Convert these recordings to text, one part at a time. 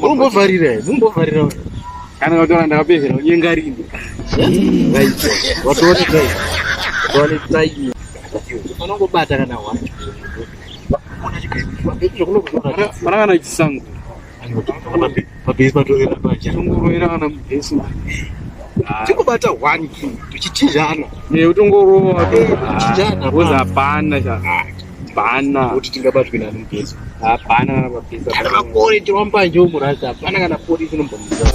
Mumbovarira kana watoona ndakapezera unyengarini watoonekai unongobata kana wacho mara kana chisango mabhesi patorera pacha tongoroera kana mubhesi tikubata 1 tuchichinjana utongorowa tuchichinjana woza hapana hapana kuti tingabatwe nani mubhesi hapana kana mabhesi kana makore tirambanje umuraza hapana kana polisi inombomisa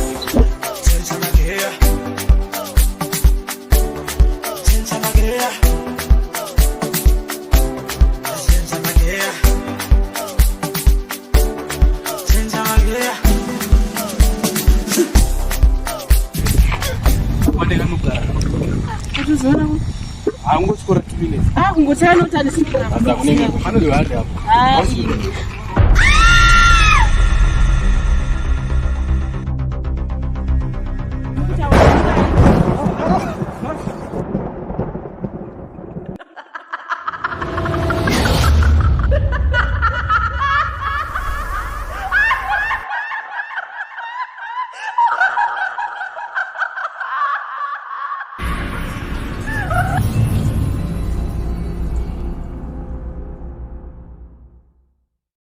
Angos kora 2 minutes. Ngotshana uthanda sinqaba. Akuningi. Kufanele uhade apho.